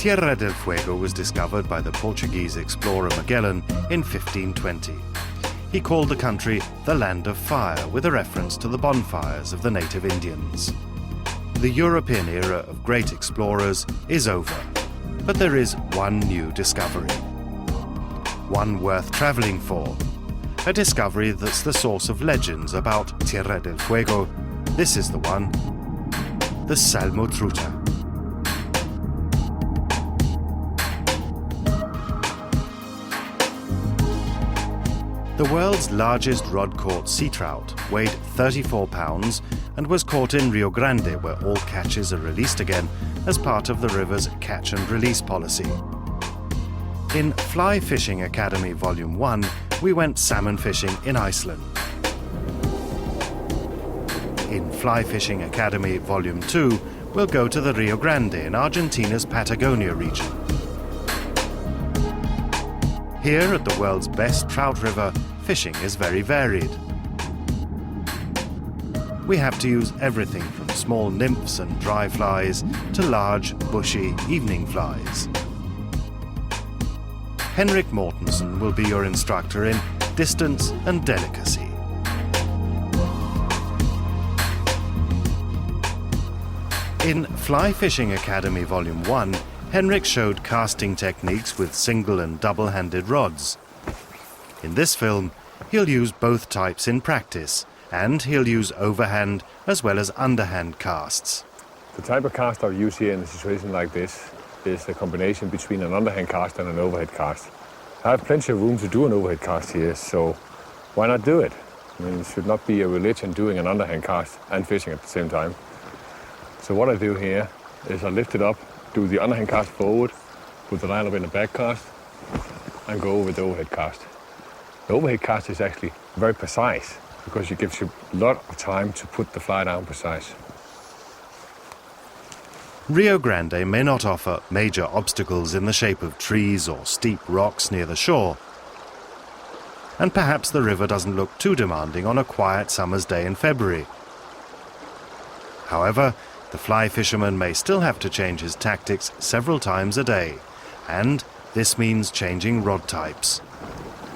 Tierra del Fuego was discovered by the Portuguese explorer Magellan in 1520. He called the country the Land of Fire, with a reference to the bonfires of the native Indians. The European era of great explorers is over, but there is one new discovery. One worth travelling for. A discovery that's the source of legends about Tierra del Fuego. This is the one. The salmotruta. The world's largest rod-caught sea trout weighed 34 pounds and was caught in Rio Grande, where all catches are released again as part of the river's catch and release policy. In Fly Fishing Academy Volume 1, we went salmon fishing in Iceland. In Fly Fishing Academy Volume 2, we'll go to the Rio Grande in Argentina's Patagonia region. Here at the world's best trout river, fishing is very varied. We have to use everything from small nymphs and dry flies to large, bushy evening flies. Henrik Mortensen will be your instructor in distance and delicacy. In Fly Fishing Academy Volume 1, Henrik showed casting techniques with single and double-handed rods. In this film, he'll use both types in practice, and he'll use overhand as well as underhand casts. The type of cast I use here in a situation like this is a combination between an underhand cast and an overhead cast. I have plenty of room to do an overhead cast here, so why not do it? I mean, it should not be a religion doing an underhand cast and fishing at the same time. So what I do here is I lift it up, do the underhand cast forward, put the line up in the back cast, and go over the overhead cast. The overhead cast is actually very precise because it gives you a lot of time to put the fly down precise. Rio Grande may not offer major obstacles in the shape of trees or steep rocks near the shore. And perhaps the river doesn't look too demanding on a quiet summer's day in February. However, the fly fisherman may still have to change his tactics several times a day, and this means changing rod types.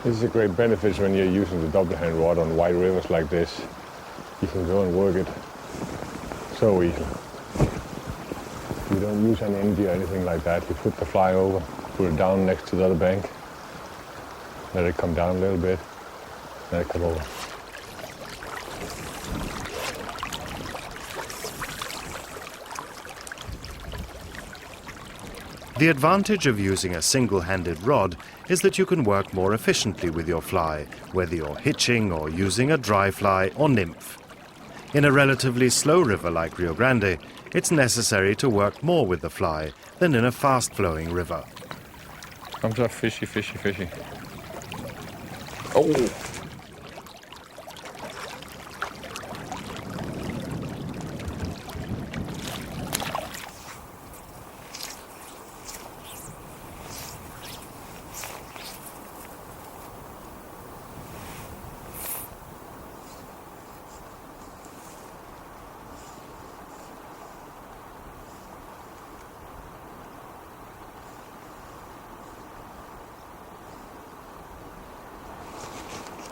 This is a great benefit when you're using the double hand rod on wide rivers like this. You can go and work it so easily. You don't use any energy or anything like that. You put the fly over, put it down next to the other bank, let it come down a little bit, let it come over. The advantage of using a single-handed rod is that you can work more efficiently with your fly, whether you're hitching or using a dry fly or nymph. In a relatively slow river like Rio Grande, it's necessary to work more with the fly than in a fast-flowing river. Comes up fishy, fishy, fishy. Oh!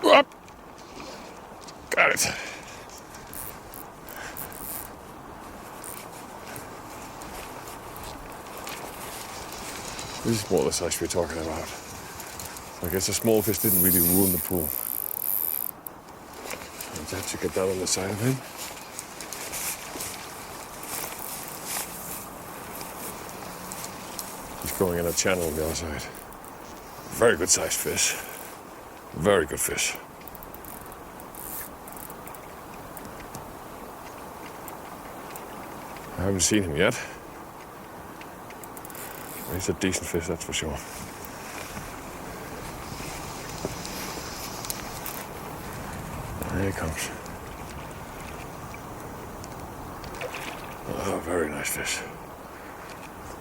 Up. Got it. This is more the size we're talking about. I guess a small fish didn't really ruin the pool. I'll have to get down on the side of him. He's going in a channel on the other side. Very good sized fish. Very good fish. I haven't seen him yet. He's a decent fish, that's for sure. There he comes. Oh, very nice fish.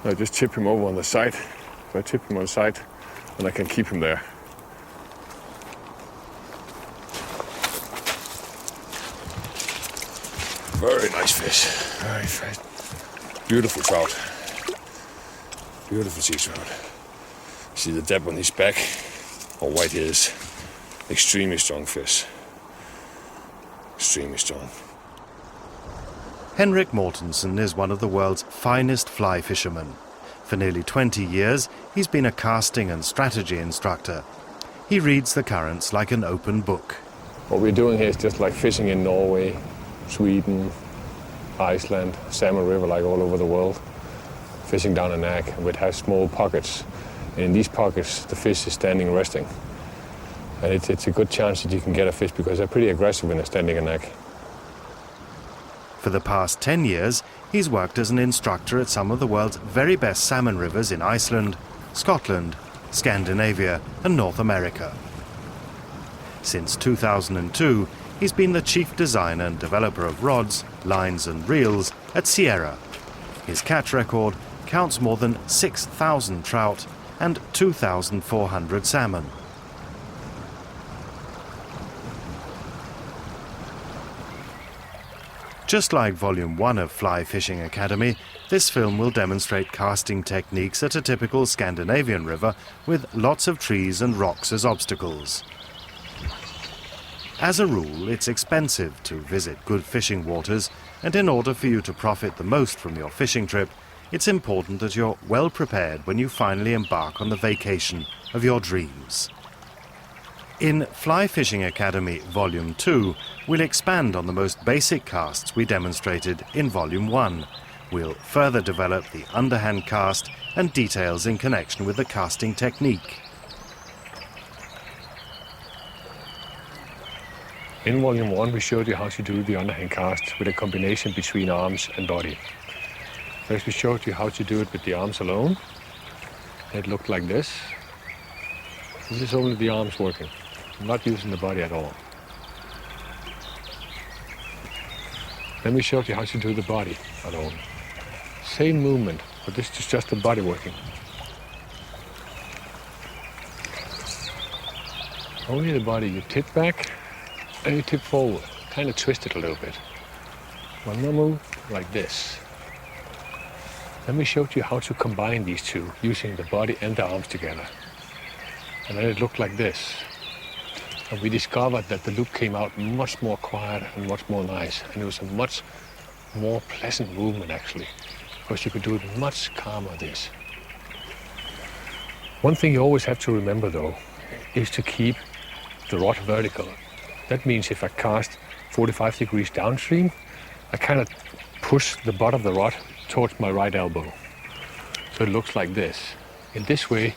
I just tip him over on the side. If I tip him on the side, then I can keep him there. Very nice fish. Very nice. Beautiful trout. Beautiful sea trout. See the depth on his back, or white ears. Extremely strong fish. Extremely strong. Henrik Mortensen is one of the world's finest fly fishermen. For nearly 20 years, he's been a casting and strategy instructor. He reads the currents like an open book. What we're doing here is just like fishing in Norway, Sweden, Iceland, Salmon River, like all over the world. Fishing down a neck, we'd have small pockets. And in these pockets, the fish is standing resting. And it's a good chance that you can get a fish because they're pretty aggressive when they're standing a neck. For the past 10 years, he's worked as an instructor at some of the world's very best salmon rivers in Iceland, Scotland, Scandinavia and North America. Since 2002, he's been the chief designer and developer of rods, lines and reels at Sierra. His catch record counts more than 6,000 trout and 2,400 salmon. Just like Volume 1 of Fly Fishing Academy, this film will demonstrate casting techniques at a typical Scandinavian river with lots of trees and rocks as obstacles. As a rule, it's expensive to visit good fishing waters, and in order for you to profit the most from your fishing trip, it's important that you're well prepared when you finally embark on the vacation of your dreams. In Fly Fishing Academy Volume 2, we'll expand on the most basic casts we demonstrated in Volume 1. We'll further develop the underhand cast and details in connection with the casting technique. In Volume 1, we showed you how to do the underhand cast with a combination between arms and body. First, we showed you how to do it with the arms alone. It looked like this. This is only the arms working. I'm not using the body at all. Then we showed you how to do the body alone. Same movement, but this is just the body working. Only the body. You tip back and you tip forward. Kind of twist it a little bit. One more move, like this. Then we showed you how to combine these two, using the body and the arms together. And then it looked like this. And we discovered that the loop came out much more quiet and much more nice. And it was a much more pleasant movement, actually, because you could do it much calmer this. One thing you always have to remember, though, is to keep the rod vertical. That means if I cast 45 degrees downstream, I kind of push the butt of the rod towards my right elbow. So it looks like this. In this way,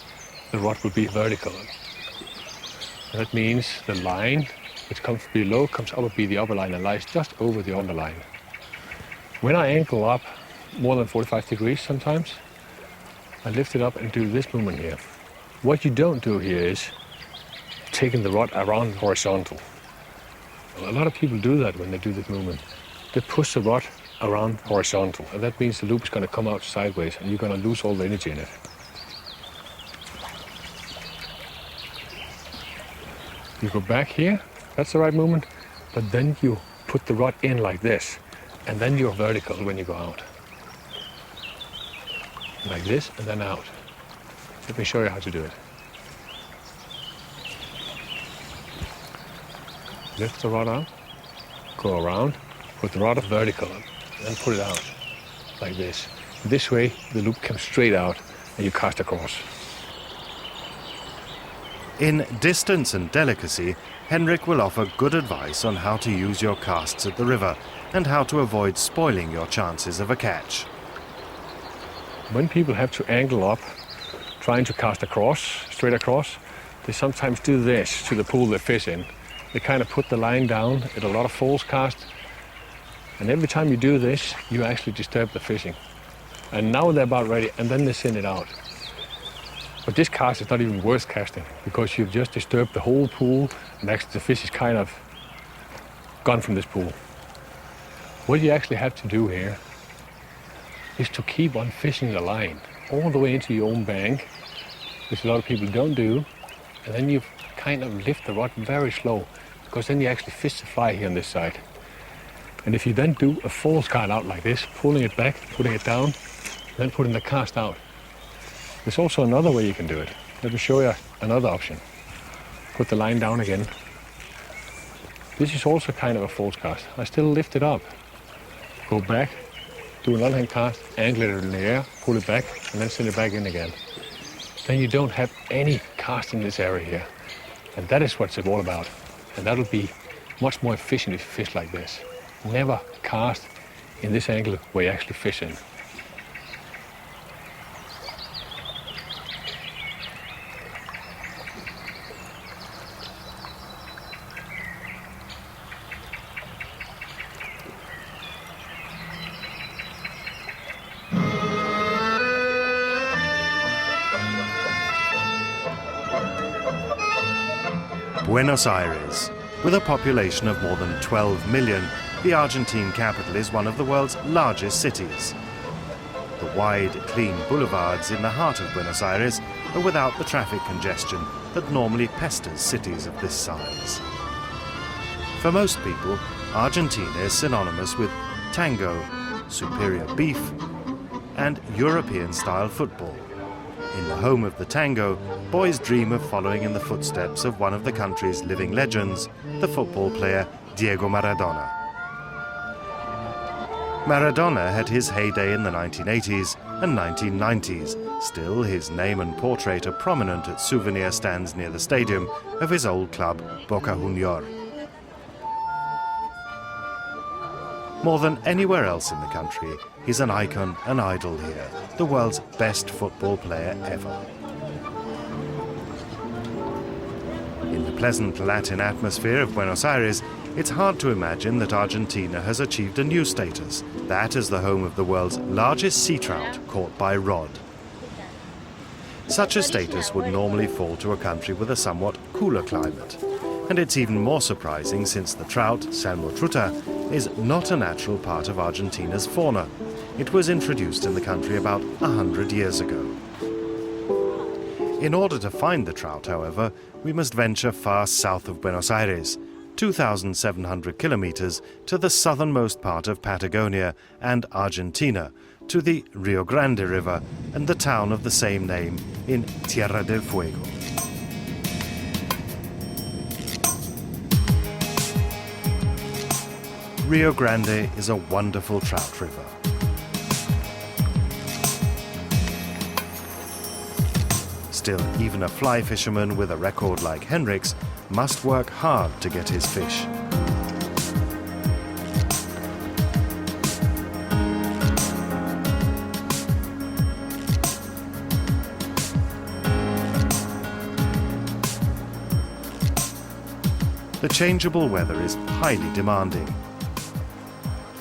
the rod will be vertical. And that means the line which comes below comes up to be the upper line and lies just over the underline. When I angle up more than 45 degrees sometimes, I lift it up and do this movement here. What you don't do here is taking the rod around horizontal. Well, a lot of people do that when they do this movement. They push the rod around horizontal, and that means the loop is going to come out sideways and you're going to lose all the energy in it. You go back here, that's the right movement, but then you put the rod in like this, and then you're vertical when you go out. Like this, and then out. Let me show you how to do it. Lift the rod out, go around, put the rod vertical, and then put it out, like this. This way, the loop comes straight out, and you cast across. In Distance and Delicacy, Henrik will offer good advice on how to use your casts at the river and how to avoid spoiling your chances of a catch. When people have to angle up, trying to cast across, straight across, they sometimes do this to the pool they fish in. They kind of put the line down at a lot of false cast, and every time you do this, you actually disturb the fishing. And now they're about ready, and then they send it out. But this cast is not even worth casting, because you've just disturbed the whole pool, and actually the fish is kind of gone from this pool. What you actually have to do here is to keep on fishing the line all the way into your own bank, which a lot of people don't do, and then you kind of lift the rod very slow, because then you actually fish the fly here on this side. And if you then do a false cast out like this, pulling it back, putting it down, then putting the cast out, There's also another way you can do it. Let me show you another option. Put the line down again. This is also kind of a false cast. I still lift it up, go back, do an on-hand cast, angle it in the air, pull it back, and then send it back in again. Then you don't have any cast in this area here. And that is what it's all about. And that'll be much more efficient if you fish like this. Never cast in this angle where you actually fish in. Buenos Aires. With a population of more than 12 million, the Argentine capital is one of the world's largest cities. The wide, clean boulevards in the heart of Buenos Aires are without the traffic congestion that normally pesters cities of this size. For most people, Argentina is synonymous with tango, superior beef, and European-style football. In the home of the tango, boys dream of following in the footsteps of one of the country's living legends, the football player Diego Maradona. Maradona had his heyday in the 1980s and 1990s. Still, his name and portrait are prominent at souvenir stands near the stadium of his old club, Boca Juniors. More than anywhere else in the country, he's an icon, an idol here, the world's best football player ever. In the pleasant Latin atmosphere of Buenos Aires, it's hard to imagine that Argentina has achieved a new status, that as the home of the world's largest sea trout caught by rod. Such a status would normally fall to a country with a somewhat cooler climate. And it's even more surprising since the trout, salmotruta, is not a natural part of Argentina's fauna. It was introduced in the country about 100 years ago. In order to find the trout, however, we must venture far south of Buenos Aires, 2,700 kilometers to the southernmost part of Patagonia and Argentina, to the Rio Grande River and the town of the same name in Tierra del Fuego. Rio Grande is a wonderful trout river. Still, even a fly fisherman with a record like Henrik's must work hard to get his fish. The changeable weather is highly demanding.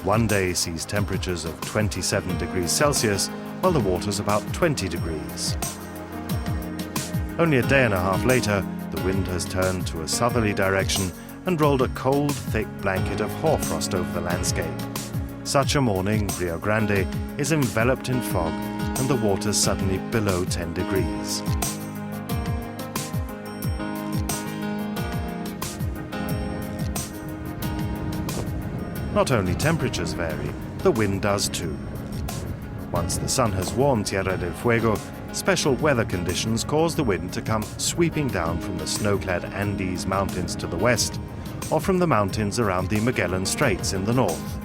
One day sees temperatures of 27 degrees Celsius, while the water's about 20 degrees. Only a day and a half later, the wind has turned to a southerly direction and rolled a cold, thick blanket of hoarfrost over the landscape. Such a morning, Rio Grande is enveloped in fog and the water's suddenly below 10 degrees. Not only temperatures vary, the wind does too. Once the sun has warmed Tierra del Fuego, special weather conditions cause the wind to come sweeping down from the snow-clad Andes Mountains to the west, or from the mountains around the Magellan Straits in the north.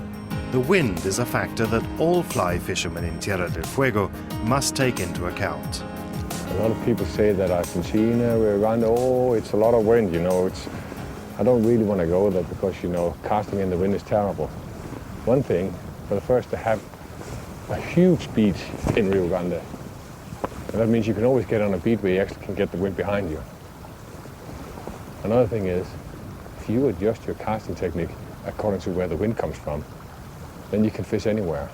The wind is a factor that all fly fishermen in Tierra del Fuego must take into account. A lot of people say that Argentina, Rio Grande, oh, it's a lot of wind, I don't really want to go there because, casting in the wind is terrible. One thing, for the first, to have a huge beat in Rio Grande. And that means you can always get on a beat where you actually can get the wind behind you. Another thing is, if you adjust your casting technique according to where the wind comes from, then you can fish anywhere.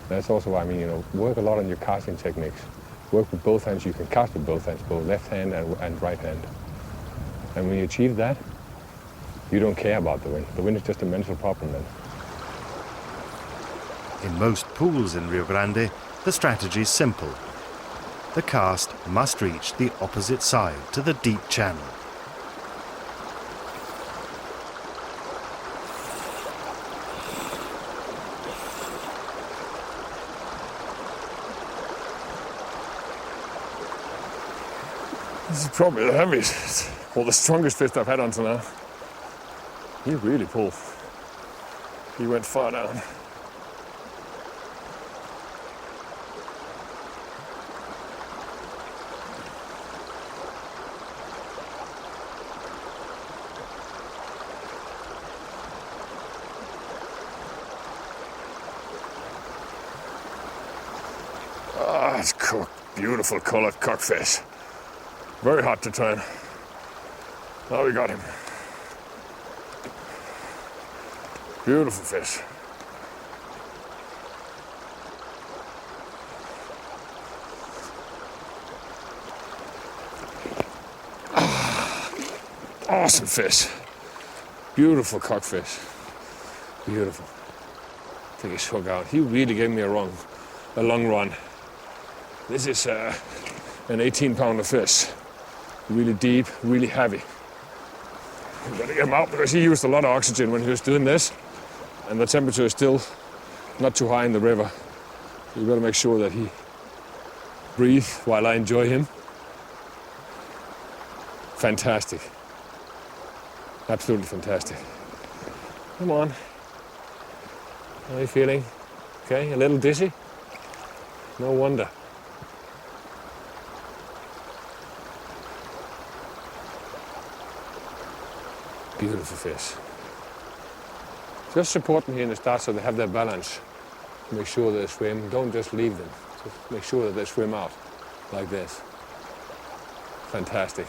That's also why work a lot on your casting techniques. Work with both hands. You can cast with both hands, both left hand and right hand. And when you achieve that, you don't care about the wind. The wind is just a mental problem then. In most pools in Rio Grande, the strategy is simple. The cast must reach the opposite side to the deep channel. This is probably the heaviest, or the strongest fish I've had until now. He really pulled. He went far down. Ah, it's cooked. Beautiful coloured cockfish. Very hard to turn. Now we got him. Beautiful fish. Awesome fish. Beautiful cockfish. Beautiful. Take his hook out. He really gave me a long run. This is an 18-pounder fish. Really deep, really heavy. We gotta get him out because he used a lot of oxygen when he was doing this, and the temperature is still not too high in the river. You gotta make sure that he breathes while I enjoy him. Fantastic. Absolutely fantastic. Come on. How are you feeling? Okay, a little dizzy? No wonder. Beautiful fish. Just support them here in the start so they have their balance. Make sure they swim. Don't just leave them. Just make sure that they swim out like this. Fantastic.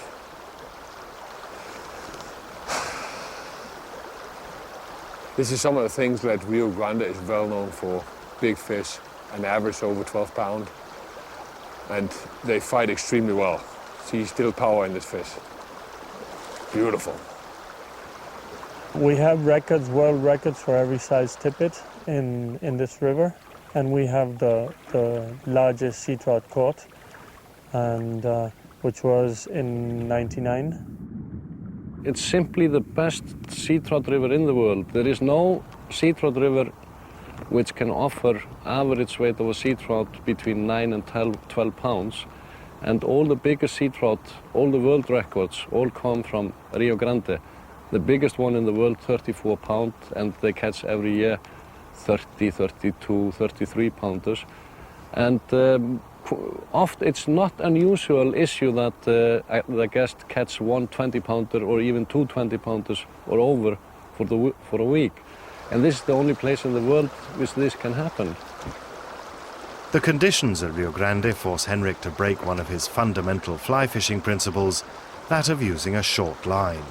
This is some of the things that Rio Grande is well known for. Big fish, an average over 12 pounds. And they fight extremely well. See still power in this fish. Beautiful. We have records, world records for every size tippet in this river, and we have the largest sea trout caught, and which was in '99. It's simply the best sea trout river in the world. There is no sea trout river which can offer average weight of a sea trout between 9 and 12 pounds, and all the biggest sea trout, all the world records, all come from Rio Grande. The biggest one in the world, 34 pounds, and they catch every year 30, 32, 33 pounders. And often it's not unusual issue that the guest catch one 20 pounder or even two 20 pounders or over for a week. And this is the only place in the world which this can happen. The conditions at Rio Grande force Henrik to break one of his fundamental fly fishing principles, that of using a short line.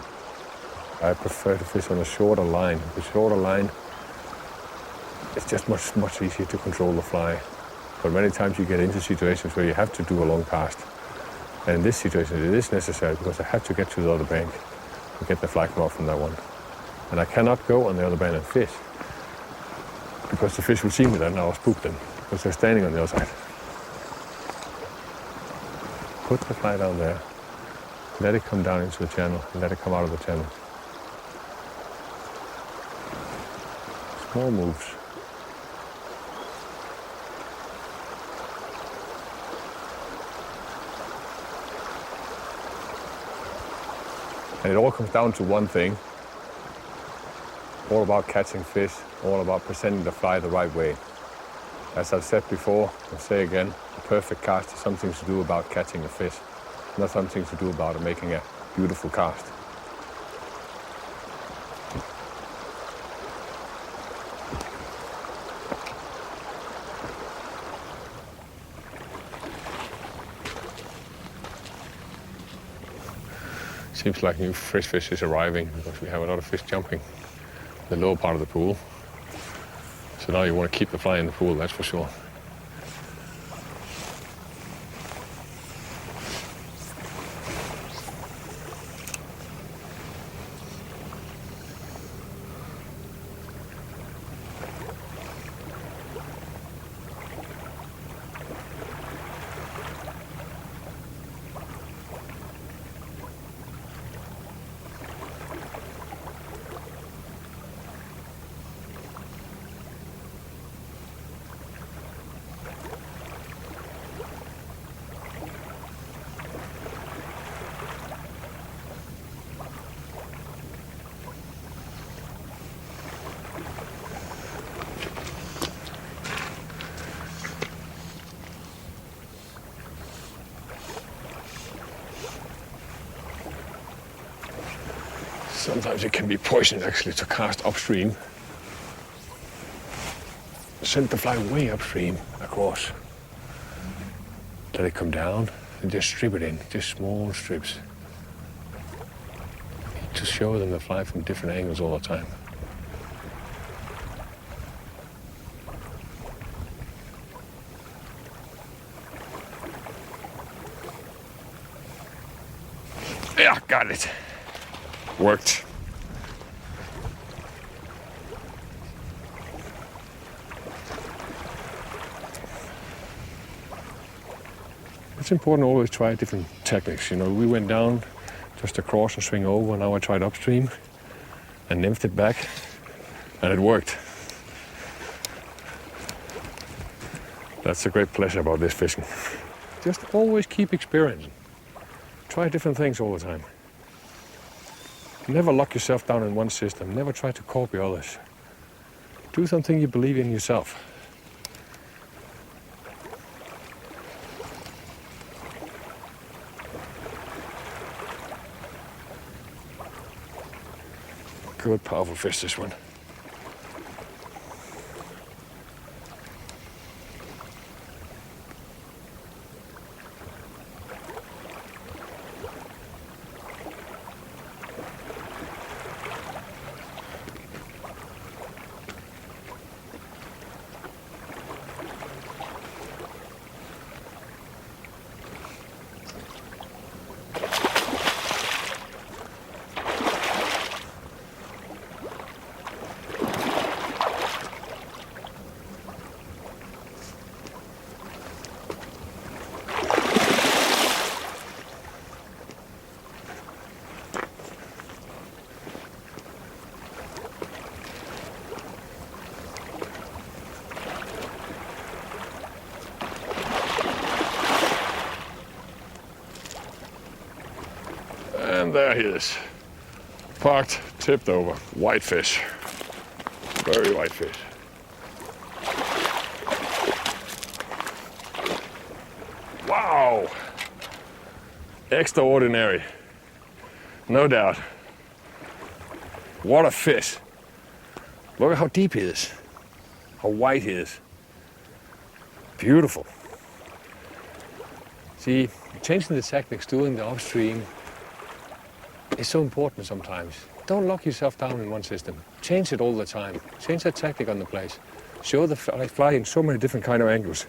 I prefer to fish on a shorter line. The shorter line, it's just much easier to control the fly. But many times you get into situations where you have to do a long cast. And in this situation it is necessary because I have to get to the other bank and get the fly cut off from that one. And I cannot go on the other bank and fish because the fish will see me then and I'll spook them because they're standing on the other side. Put the fly down there, let it come down into the channel, and let it come out of the channel. Small moves. And it all comes down to one thing. All about catching fish, all about presenting the fly the right way. As I've said before, I'll say again, a perfect cast is something to do about catching a fish, not something to do about making a beautiful cast. Seems like new fresh fish is arriving because we have a lot of fish jumping the lower part of the pool. So now you want to keep the fly in the pool, that's for sure. Sometimes it can be poisonous actually to cast upstream. Send the fly way upstream across. Let it come down and just strip it in, just small strips. To show them the fly from different angles all the time. Yeah, got it. Worked. It's important to always try different techniques. You know, we went down just across and swing over. Now I tried upstream and nymphed it back, and it worked. That's the great pleasure about this fishing. Just always keep experiencing. Try different things all the time. Never lock yourself down in one system. Never try to copy others. Do something you believe in yourself. Good, powerful fish, this one. And there he is, parked, tipped over, white fish, very white fish. Wow, extraordinary, no doubt. What a fish. Look at how deep he is, how white he is. Beautiful. See, changing the techniques, doing the upstream, is so important sometimes. Don't lock yourself down in one system. Change it all the time. Change the technique on the place. Show the fly in so many different kind of angles.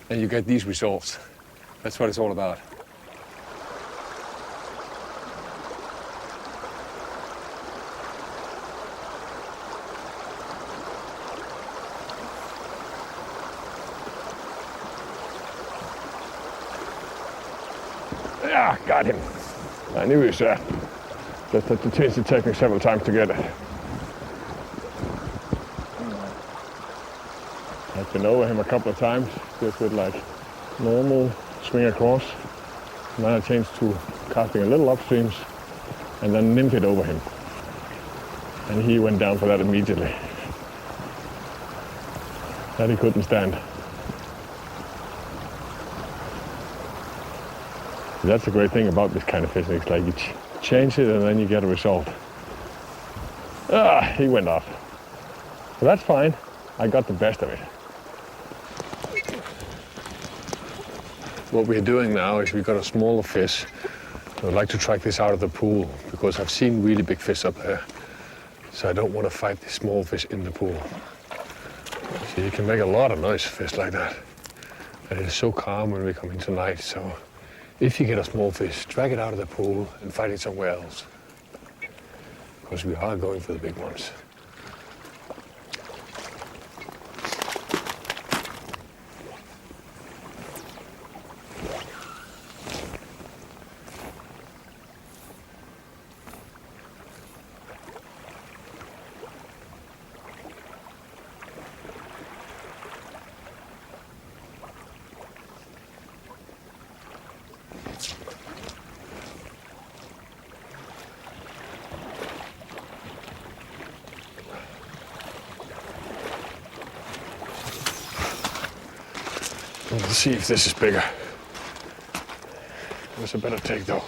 And you get these results. That's what it's all about. Yeah, got him. I knew he was there. Just had to change the technique several times to get it. I've been over him a couple of times, just with like normal swing across. And then I changed to casting a little upstreams and then nymphed it over him. And he went down for that immediately. That he couldn't stand. That's the great thing about this kind of fishing. It's like you change it and then you get a result. Ah, he went off. So that's fine. I got the best of it. What we're doing now is we've got a smaller fish. I'd like to track this out of the pool because I've seen really big fish up there. So I don't want to fight the small fish in the pool. So you can make a lot of noise fish like that. And it is so calm when we come in tonight. So if you get a small fish, drag it out of the pool and fight it somewhere else. Because we are going for the big ones. Let's see if this is bigger. It was a better take though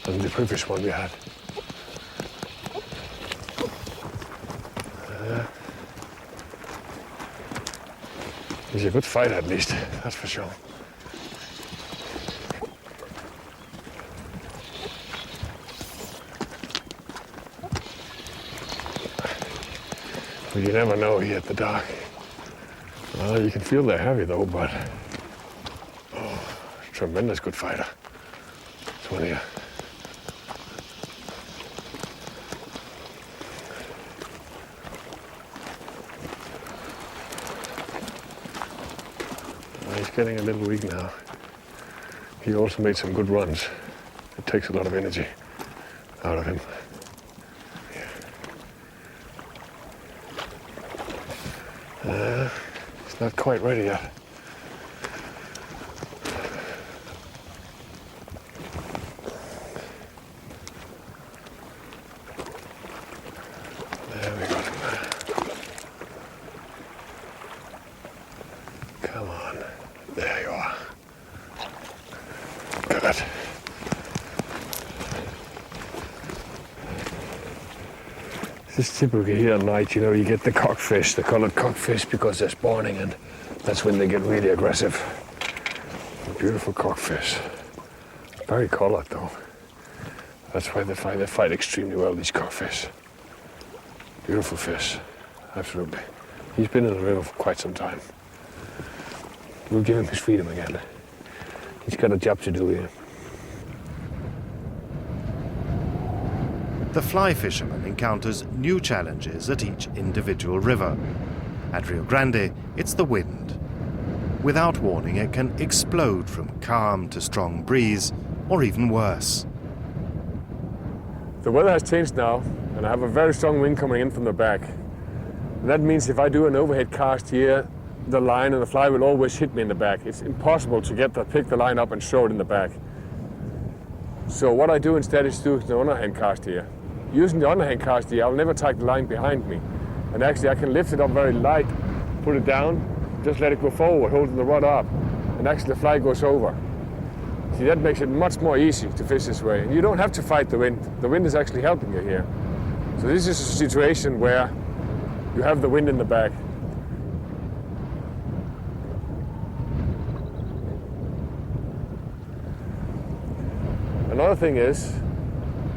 than the previous one we had. He's a good fighter at least, that's for sure. But you never know here at the dark. Well, you can feel they're heavy though, but tremendous good fighter. This one here. He's getting a little weak now. He also made some good runs. It takes a lot of energy out of him. He's not quite ready yet. There we go. Come on. There you are. Good. This is typically here at night, you know, you get the cockfish, the colored cockfish, because they're spawning, and that's when they get really aggressive. Beautiful cockfish. Very colored though. That's why they fight extremely well, these cockfish. Beautiful fish, absolutely. He's been in the river for quite some time. We'll give him his freedom again. He's got a job to do here. The fly fisherman encounters new challenges at each individual river. At Rio Grande, it's the wind. Without warning, it can explode from calm to strong breeze, or even worse. The weather has changed now, and I have a very strong wind coming in from the back. And that means if I do an overhead cast here, the line and the fly will always hit me in the back. It's impossible to pick the line up and throw it in the back. So what I do instead is do the underhand cast here. Using the underhand cast here, I'll never take the line behind me. And actually I can lift it up very light, put it down, just let it go forward, holding the rod up, and actually the fly goes over. See, that makes it much more easy to fish this way. And you don't have to fight the wind. The wind is actually helping you here. So this is a situation where you have the wind in the back. Another thing is,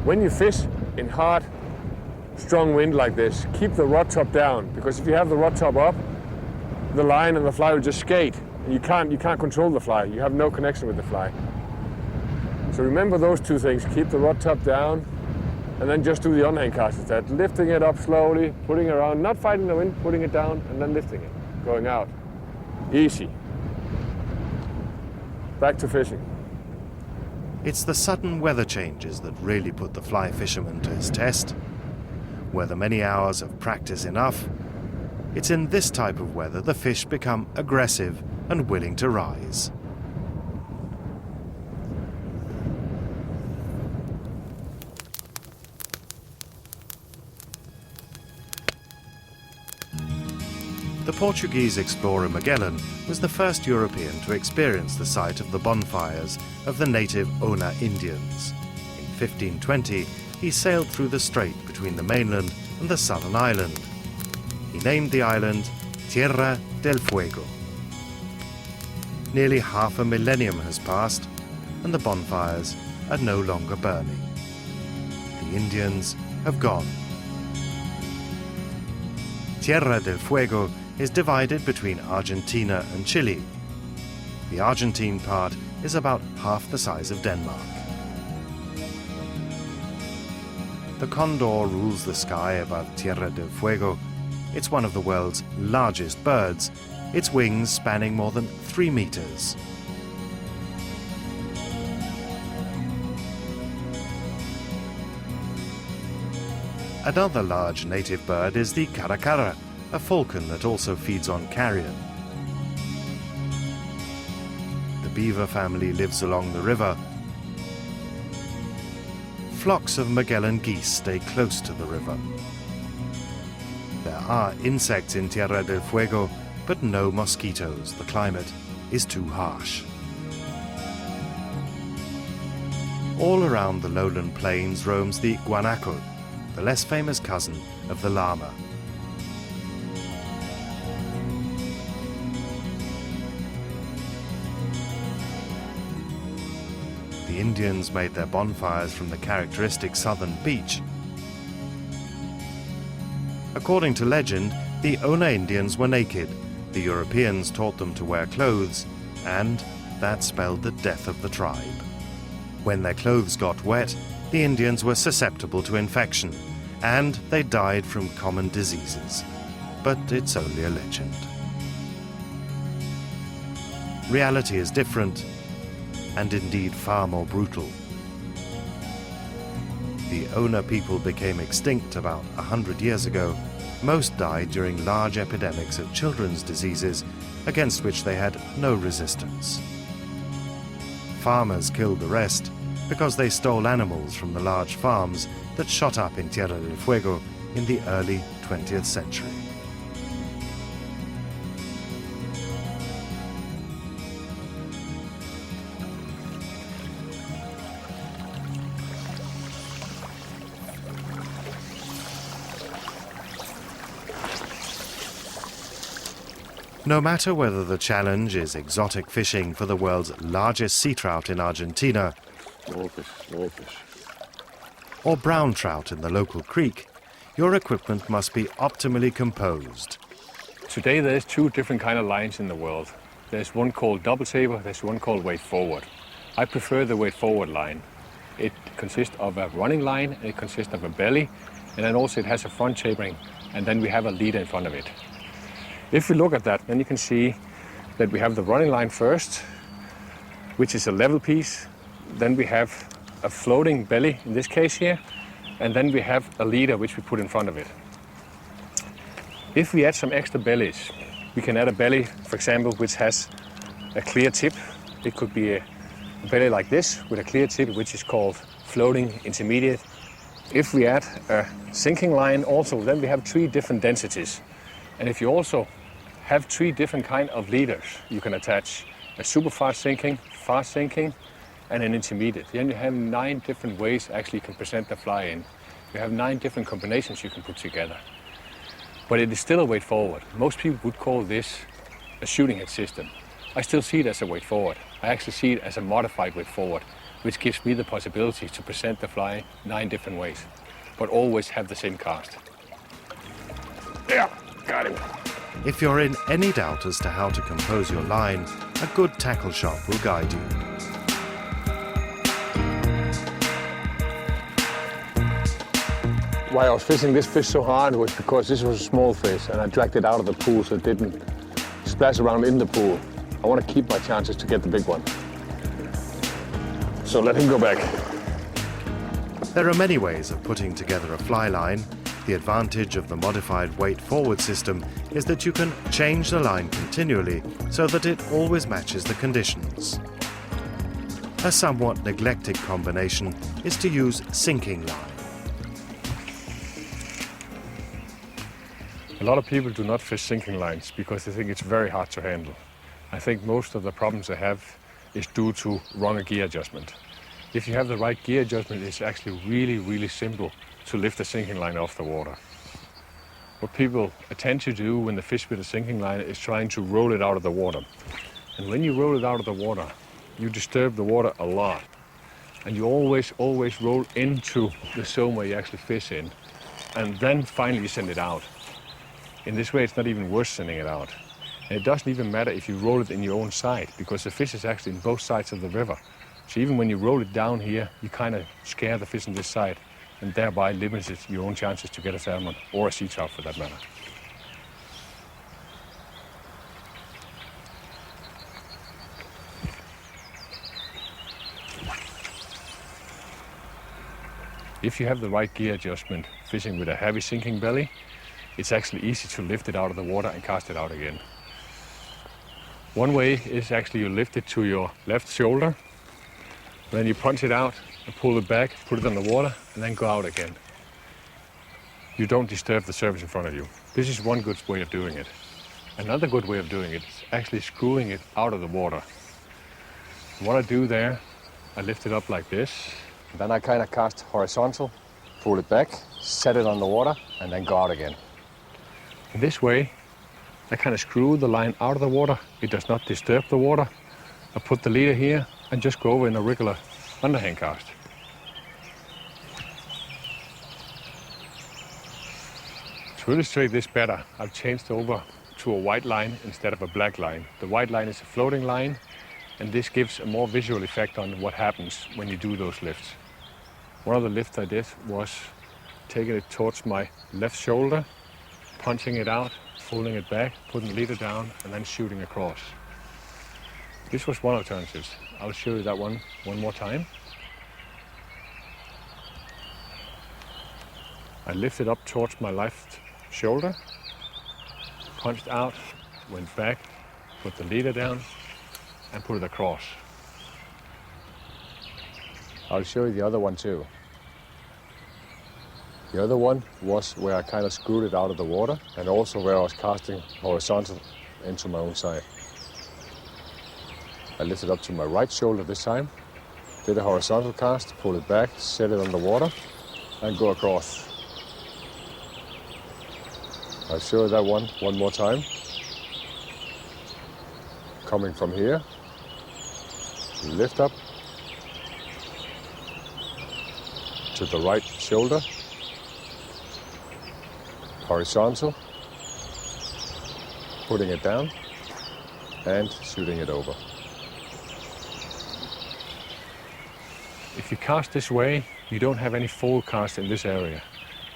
when you fish in hard, strong wind like this, keep the rod top down, because if you have the rod top up, the line and the fly will just skate, and you can't control the fly. You have no connection with the fly. So remember those two things: keep the rod top down, and then just do the underhand cast instead, lifting it up slowly, putting it around, not fighting the wind, putting it down, and then lifting it, going out. Easy. Back to fishing. It's the sudden weather changes that really put the fly fisherman to his test. Whether many hours of practice enough, it's in this type of weather the fish become aggressive and willing to rise. The Portuguese explorer Magellan was the first European to experience the site of the bonfires of the native Ona Indians. In 1520, he sailed through the strait between the mainland and the southern island. He named the island Tierra del Fuego. Nearly half a millennium has passed, and the bonfires are no longer burning. The Indians have gone. Tierra del Fuego is divided between Argentina and Chile. The Argentine part is about half the size of Denmark. The condor rules the sky above Tierra del Fuego. It's one of the world's largest birds, its wings spanning more than 3 meters. Another large native bird is the caracara, a falcon that also feeds on carrion. The beaver family lives along the river. Flocks of Magellan geese stay close to the river. There are insects in Tierra del Fuego, but no mosquitoes. The climate is too harsh. All around the lowland plains roams the guanaco, the less famous cousin of the llama. the Indians made their bonfires from the characteristic southern beach. According to legend, the Ona Indians were naked, the Europeans taught them to wear clothes, and that spelled the death of the tribe. When their clothes got wet, the Indians were susceptible to infection, and they died from common diseases. But it's only a legend. Reality is different, and indeed far more brutal. The Ona people became extinct about 100 years ago. Most died during large epidemics of children's diseases against which they had no resistance. Farmers killed the rest because they stole animals from the large farms that shot up in Tierra del Fuego in the early 20th century. No matter whether the challenge is exotic fishing for the world's largest sea trout in Argentina, Small fish. or brown trout in the local creek, your equipment must be optimally composed. Today there's two different kind of lines in the world. There's one called double taper, there's one called weight forward. I prefer the weight forward line. It consists of a running line, and it consists of a belly, and then also it has a front tapering, and then we have a leader in front of it. If you look at that, then you can see that we have the running line first, which is a level piece. Then we have a floating belly, in this case here, and then we have a leader which we put in front of it. If we add some extra bellies, we can add a belly, for example, which has a clear tip. It could be a belly like this with a clear tip, which is called floating intermediate. If we add a sinking line also, then we have three different densities. And if you also have three different kind of leaders, you can attach a super fast sinking, and an intermediate. Then you have 9 different ways actually you can present the fly in. You have 9 different combinations you can put together. But it is still a weight forward. Most people would call this a shooting head system. I still see it as a weight forward. I actually see it as a modified weight forward, which gives me the possibility to present the fly 9 different ways, but always have the same cast. Yeah, got him. If you're in any doubt as to how to compose your line, a good tackle shop will guide you. Why I was fishing this fish so hard was because this was a small fish and I dragged it out of the pool so it didn't splash around in the pool. I want to keep my chances to get the big one. So let him go back. There are many ways of putting together a fly line. The advantage of the modified weight forward system is that you can change the line continually so that it always matches the conditions. A somewhat neglected combination is to use sinking line. A lot of people do not fish sinking lines because they think it's very hard to handle. I think most of the problems they have is due to wrong gear adjustment. If you have the right gear adjustment, it's actually really simple to lift the sinking line off the water. What people tend to do when they fish with a sinking line is trying to roll it out of the water. And when you roll it out of the water, you disturb the water a lot. And you always roll into the zone where you actually fish in. And then finally you send it out. In this way, it's not even worth sending it out. And it doesn't even matter if you roll it in your own side, because the fish is actually in both sides of the river. So even when you roll it down here, you kind of scare the fish on this side, and thereby limits your own chances to get a salmon, or a sea trout for that matter. If you have the right gear adjustment, fishing with a heavy sinking belly, it's actually easy to lift it out of the water and cast it out again. One way is actually you lift it to your left shoulder, then you punch it out and pull it back, put it on the water, and then go out again. You don't disturb the surface in front of you. This is one good way of doing it. Another good way of doing it is actually screwing it out of the water. What I do there, I lift it up like this, then I kind of cast horizontal, pull it back, set it on the water, and then go out again. In this way, I kind of screw the line out of the water. It does not disturb the water. I put the leader here and just go over in a regular underhand cast. To illustrate this better, I've changed over to a white line instead of a black line. The white line is a floating line, and this gives a more visual effect on what happens when you do those lifts. One of the lifts I did was taking it towards my left shoulder, punching it out, folding it back, putting the leader down, and then shooting across. This was one alternative. I'll show you that one more time. I lifted up towards my left shoulder, punched out, went back, put the leader down, and put it across. I'll show you the other one too. The other one was where I kind of screwed it out of the water, and also where I was casting horizontal into my own side. I lifted up to my right shoulder this time, did a horizontal cast, pull it back, set it on the water, and go across. I'll show you that one more time. Coming from here, lift up to the right shoulder, horizontal, putting it down, and shooting it over. If you cast this way, you don't have any fold cast in this area.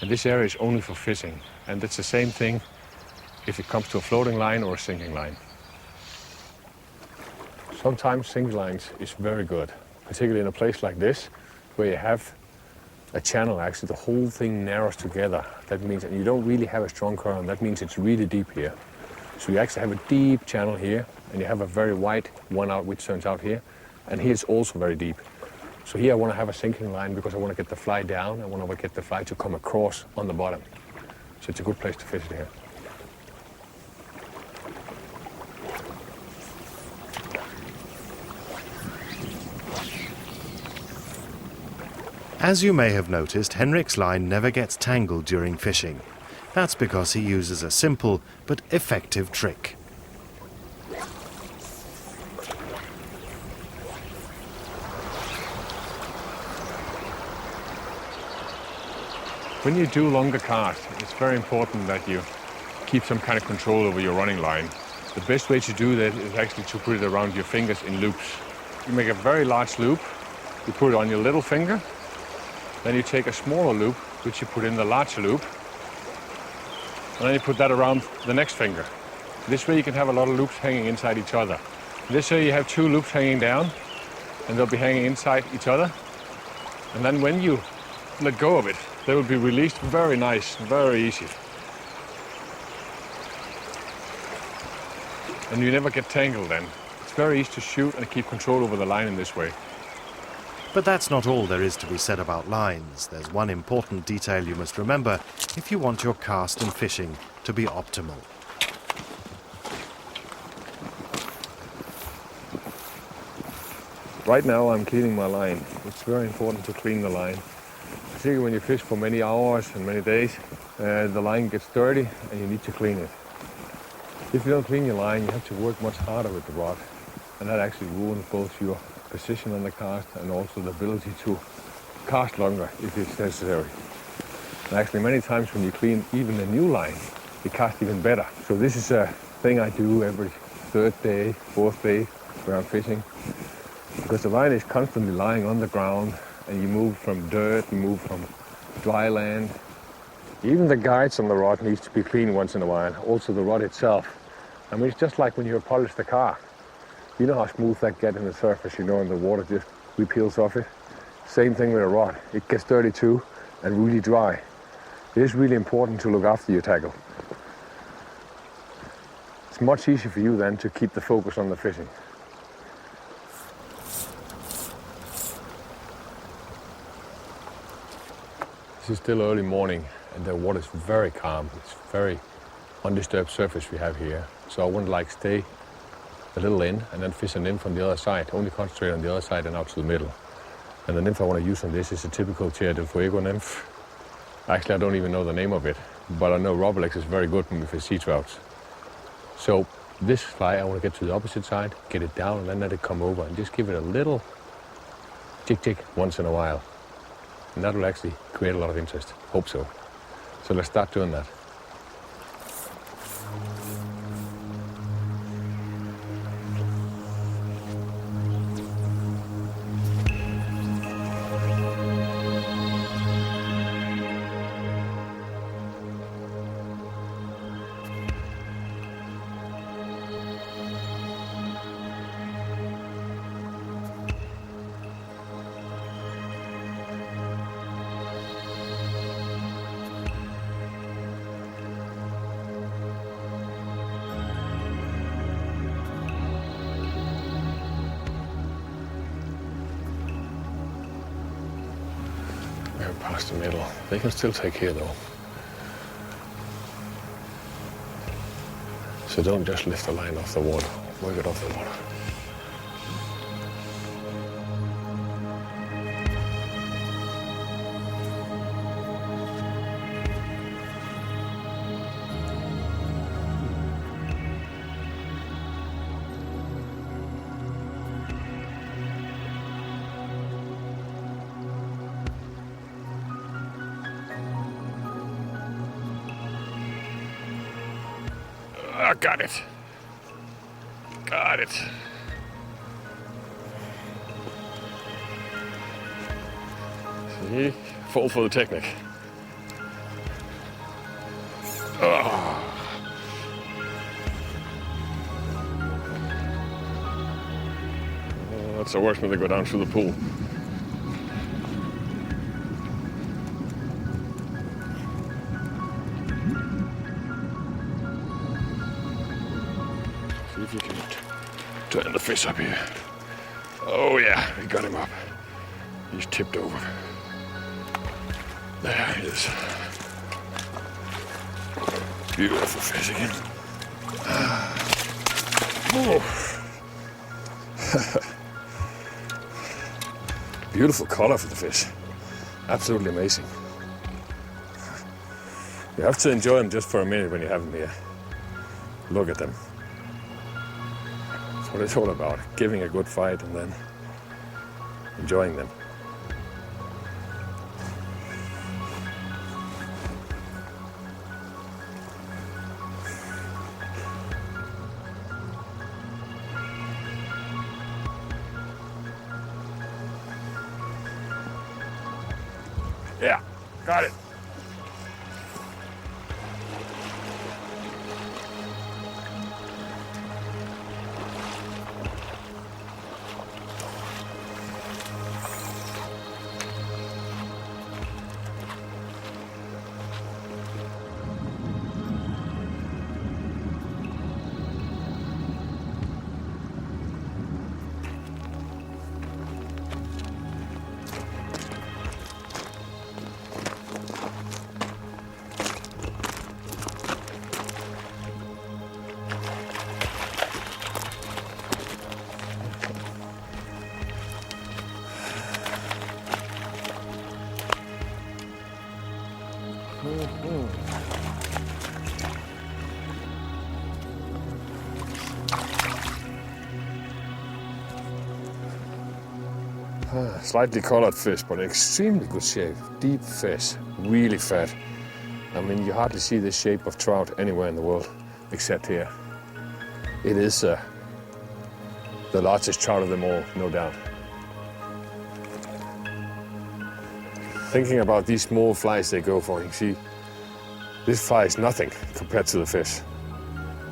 And this area is only for fishing. And it's the same thing if it comes to a floating line or a sinking line. Sometimes sinking lines is very good, particularly in a place like this, where you have a channel, actually the whole thing narrows together. That means that you don't really have a strong current. That means it's really deep here. So you actually have a deep channel here, and you have a very wide one out, which turns out here. And here it's also very deep. So here I want to have a sinking line because I want to get the fly down. I want to get the fly to come across on the bottom. So it's a good place to fish it here. As you may have noticed, Henrik's line never gets tangled during fishing. That's because he uses a simple but effective trick. When you do longer casts, it's very important that you keep some kind of control over your running line. The best way to do that is actually to put it around your fingers in loops. You make a very large loop, you put it on your little finger, then you take a smaller loop, which you put in the larger loop, and then you put that around the next finger. This way you can have a lot of loops hanging inside each other. This way you have two loops hanging down, and they'll be hanging inside each other. And then when you let go of it, they will be released very nice, very easy. And you never get tangled then. It's very easy to shoot and keep control over the line in this way. But that's not all there is to be said about lines. There's one important detail you must remember if you want your cast and fishing to be optimal. Right now I'm cleaning my line. It's very important to clean the line. Particularly when you fish for many hours and many days, the line gets dirty and you need to clean it. If you don't clean your line, you have to work much harder with the rod. And that actually ruins both your position on the cast and also the ability to cast longer if it's necessary. And actually many times when you clean even a new line, you cast even better. So this is a thing I do every third day, fourth day where I'm fishing. Because the line is constantly lying on the ground and you move from dirt, you move from dry land. Even the guides on the rod needs to be cleaned once in a while, also the rod itself. I mean, it's just like when you polish the car. You know how smooth that gets in the surface, you know, and the water just repeals off it. Same thing with a rod. It gets dirty too and really dry. It is really important to look after your tackle. It's much easier for you then to keep the focus on the fishing. This is still early morning and the water is very calm. It's very undisturbed surface we have here. So I want to like stay a little in and then fish a nymph from the other side. Only concentrate on the other side and out to the middle. And the nymph I want to use on this is a typical Tierra del Fuego nymph. Actually, I don't even know the name of it, but I know Roblex is very good when we fish sea trouts. So this fly, I want to get to the opposite side, get it down, and then let it come over and just give it a little tick once in a while. And that will actually create a lot of interest. Hope so. So let's start doing that. Past the middle. They can still take here though. So don't just lift the line off the water, work it off the water. Oh, got it. Got it. See? Fall for the technique. Oh. Oh, that's the worst when they go down through the pool. See if you can turn the fish up here. Oh yeah, we got him up. He's tipped over. There he is. Beautiful fish again. Oh. Beautiful color for the fish. Absolutely amazing. You have to enjoy them just for a minute when you have them here. Look at them. That's what it's all about. Giving a good fight and then enjoying them. Yeah, got it. Slightly colored fish, but extremely good shape. Deep fish, really fat. I mean, you hardly see this shape of trout anywhere in the world, except here. It is the largest trout of them all, no doubt. Thinking about these small flies they go for, you see, this fly is nothing compared to the fish.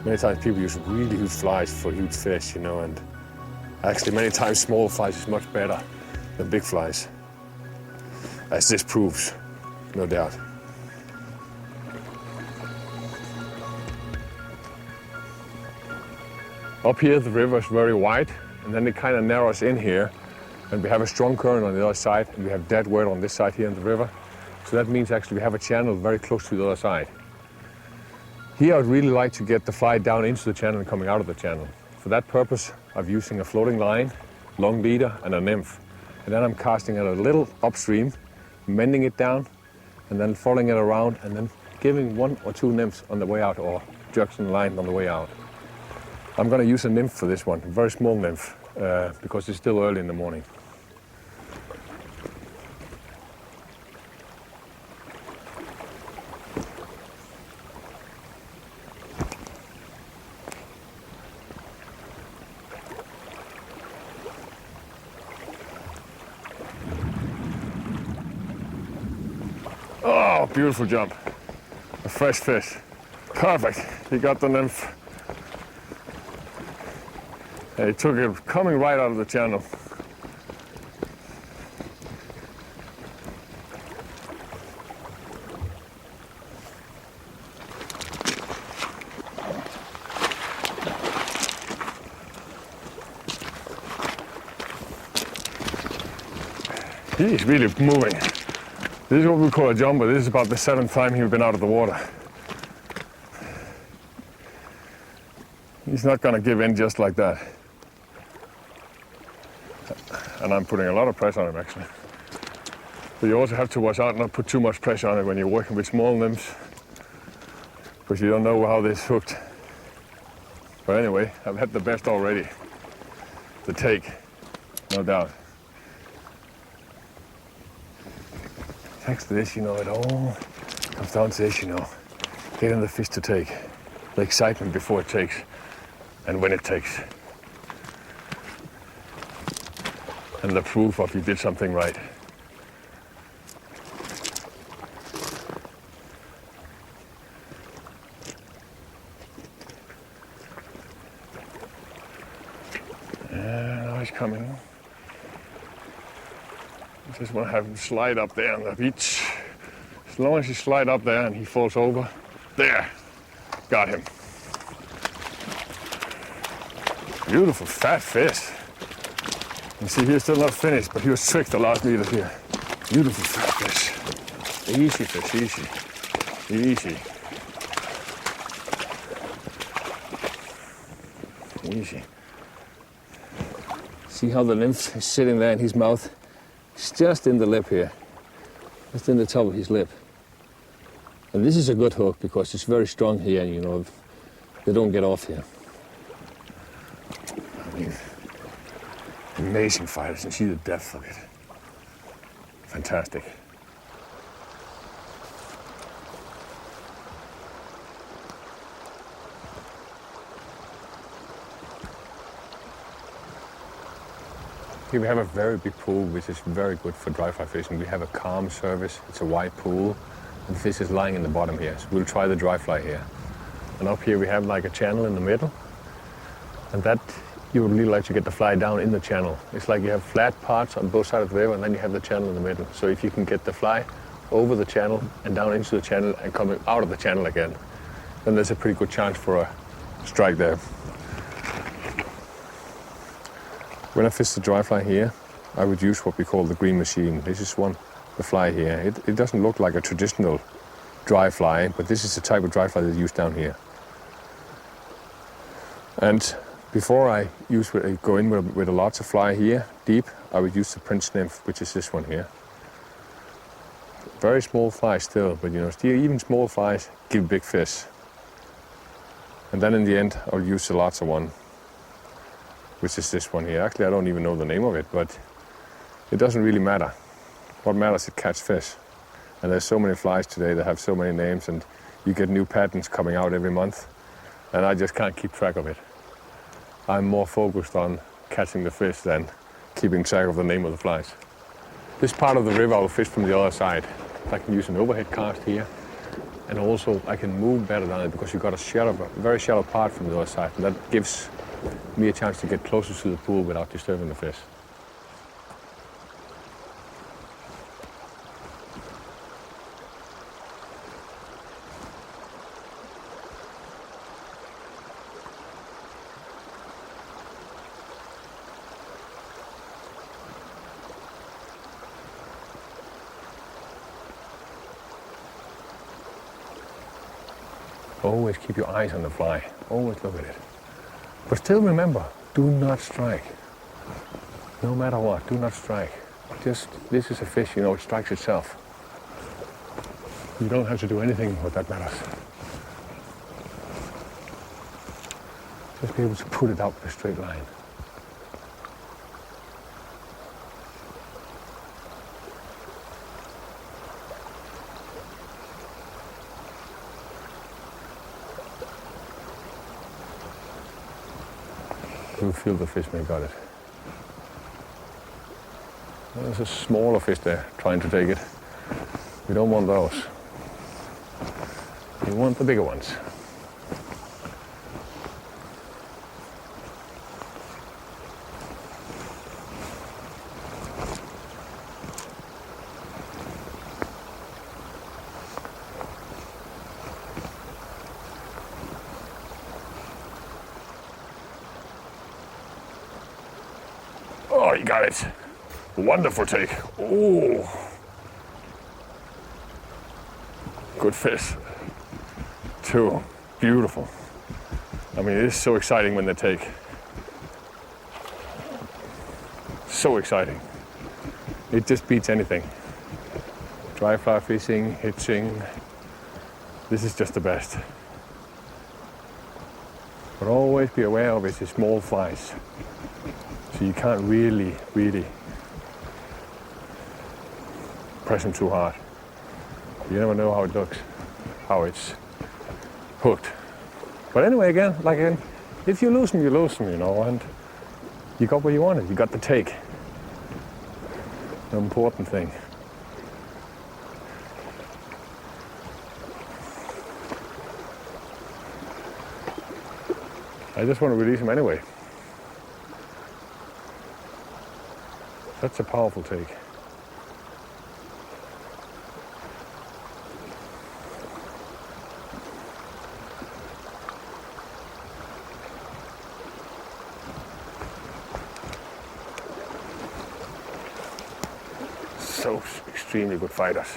Many times people use really huge flies for huge fish, you know, and actually many times small flies is much better than big flies, as this proves, no doubt. Up here the river is very wide, and then it kind of narrows in here, and we have a strong current on the other side, and we have dead weight on this side here in the river. So that means actually we have a channel very close to the other side. Here I'd really like to get the fly down into the channel and coming out of the channel. For that purpose, I'm using a floating line, long leader, and a nymph. And then I'm casting it a little upstream, mending it down, and then following it around, and then giving 1 or 2 nymphs on the way out, or jerks in line on the way out. I'm going to use a nymph for this one, a very small nymph, because it's still early in the morning. Oh, beautiful jump. A fresh fish. Perfect. He got the nymph. And he took it coming right out of the channel. He's really moving. This is what we call a jumper. This is about the 7th time he's been out of the water. He's not going to give in just like that. And I'm putting a lot of pressure on him, actually. But you also have to watch out and not put too much pressure on it when you're working with small nymphs, because you don't know how this hooked. But anyway, I've had the best already. The take, no doubt. Thanks to this, you know, it all comes down to this, you know, getting the fish to take. The excitement before it takes and when it takes. And the proof of you did something right. And now he's coming. I just want to have him slide up there on the beach. As long as he slide up there and he falls over. There, got him. Beautiful fat fish. You see, he's still not finished, but he was tricked the last meters here. Beautiful fat fish. Easy fish, easy. Easy. Easy. See how the nymph is sitting there in his mouth? It's just in the lip here. Just in the top of his lip. And this is a good hook because it's very strong here, you know. They don't get off here. I mean, amazing fighters, and see the depth of it. Fantastic. Here we have a very big pool, which is very good for dry fly fishing. We have a calm service. It's a wide pool, and the fish is lying in the bottom here. So we'll try the dry fly here. And up here we have like a channel in the middle, and that you would really like to get the fly down in the channel. It's like you have flat parts on both sides of the river, and then you have the channel in the middle. So if you can get the fly over the channel and down into the channel and coming out of the channel again, then there's a pretty good chance for a strike there. When I fish the dry fly here, I would use what we call the green machine. This is the fly here. It doesn't look like a traditional dry fly, but this is the type of dry fly that's used down here. And before I go in with a lots of fly here, deep, I would use the Prince nymph, which is this one here. Very small fly still, but you know, still even small flies give big fish. And then in the end, I'll use the larger one, which is this one here. Actually, I don't even know the name of it, but it doesn't really matter. What matters is catch fish. And there's so many flies today that have so many names, and you get new patterns coming out every month, and I just can't keep track of it. I'm more focused on catching the fish than keeping track of the name of the flies. This part of the river I'll fish from the other side. I can use an overhead cast here, and also I can move better down it because you've got a very shallow part from the other side, and that gives me a chance to get closer to the pool without disturbing the fish. Always keep your eyes on the fly. Always look at it. But still remember, do not strike. No matter what, do not strike. This is a fish, you know, it strikes itself. You don't have to do anything what that matters. Just be able to put it out in a straight line. You feel the fish may got it. There's a smaller fish there trying to take it. We don't want those. You want the bigger ones. Oh, you got it. Wonderful take. Oh. Good fish. Two. Beautiful. I mean, it is so exciting when they take. So exciting. It just beats anything. Dry fly fishing, hitching. This is just the best. But always be aware of it's small flies. So you can't really press them too hard. You never know how it looks, how it's hooked. But anyway, again, if you lose them, you lose them, you know, and you got what you wanted. You got the take. The important thing. I just want to release them anyway. That's a powerful take. So extremely good fighters.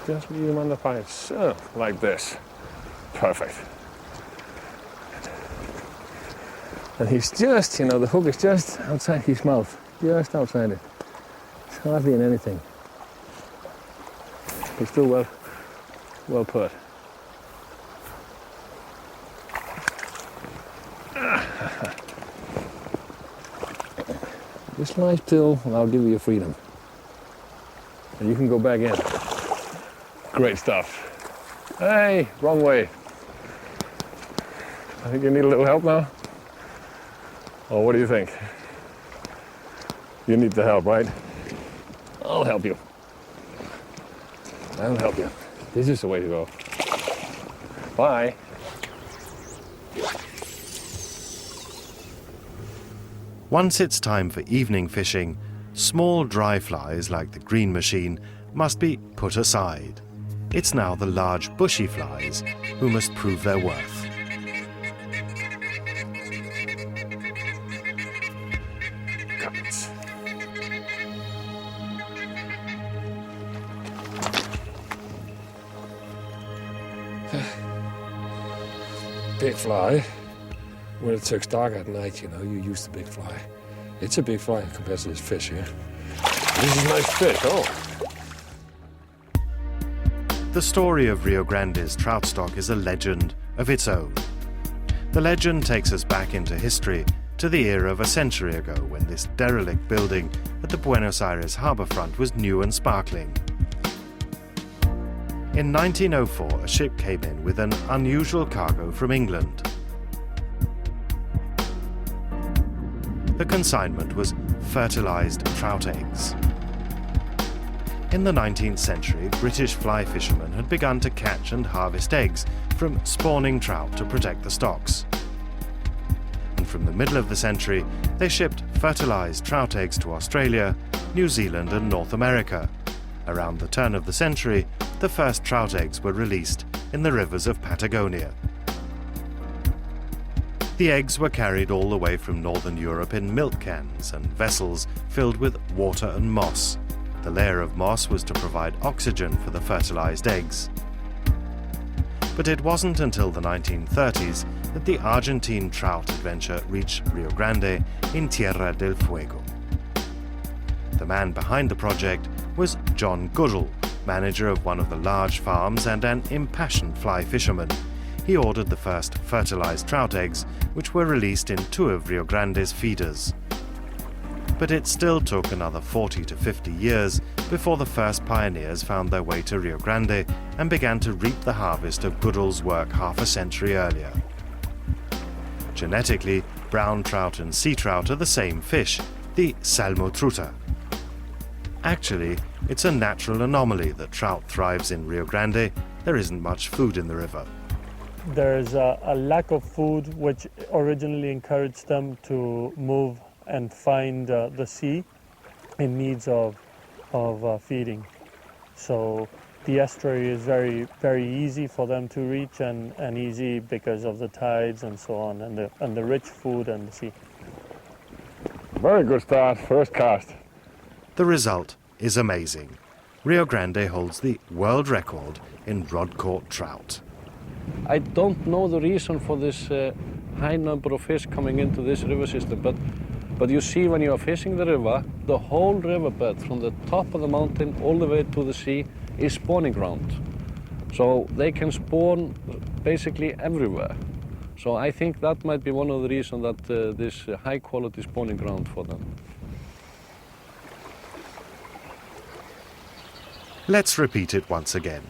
Just leave them on the fight, so, like this. Perfect. And he's just, you know, the hook is just outside his mouth, just outside it. It's hardly in anything. It's still well put. Just lie still and I'll give you your freedom. And you can go back in. Great stuff. Hey, wrong way. I think you need a little help now. Or what do you think? You need the help, right? I'll help you. I'll help you. This is the way to go. Bye. Once it's time for evening fishing, small dry flies like the green machine must be put aside. It's now the large bushy flies who must prove their worth. Big fly. When it turns dark at night, you know, you use the big fly. It's a big fly compared to this fish here. This is a nice fish, oh. The story of Rio Grande's trout stock is a legend of its own. The legend takes us back into history to the era of a century ago when this derelict building at the Buenos Aires harbourfront was new and sparkling. In 1904, a ship came in with an unusual cargo from England. The consignment was fertilised trout eggs. In the 19th century, British fly fishermen had begun to catch and harvest eggs from spawning trout to protect the stocks. And from the middle of the century, they shipped fertilised trout eggs to Australia, New Zealand and North America. Around the turn of the century, the first trout eggs were released in the rivers of Patagonia. The eggs were carried all the way from northern Europe in milk cans and vessels filled with water and moss. The layer of moss was to provide oxygen for the fertilized eggs. But it wasn't until the 1930s that the Argentine trout adventure reached Rio Grande in Tierra del Fuego. The man behind the project was John Goodall, manager of one of the large farms and an impassioned fly fisherman. He ordered the first fertilized trout eggs, which were released in 2 of Rio Grande's feeders. But it still took another 40 to 50 years before the first pioneers found their way to Rio Grande and began to reap the harvest of Goodall's work half a century earlier. Genetically, brown trout and sea trout are the same fish, the salmotruta. Actually, it's a natural anomaly that trout thrives in Rio Grande. There isn't much food in the river. There's a lack of food which originally encouraged them to move and find the sea in needs of feeding. So the estuary is very, very easy for them to reach and easy because of the tides and so on, and the rich food and the sea. Very good start, first cast. The result is amazing. Rio Grande holds the world record in rod-caught trout. I don't know the reason for this high number of fish coming into this river system, but you see when you are fishing the river, the whole riverbed from the top of the mountain all the way to the sea is spawning ground. So they can spawn basically everywhere. So I think that might be one of the reasons that this high quality spawning ground for them. Let's repeat it once again.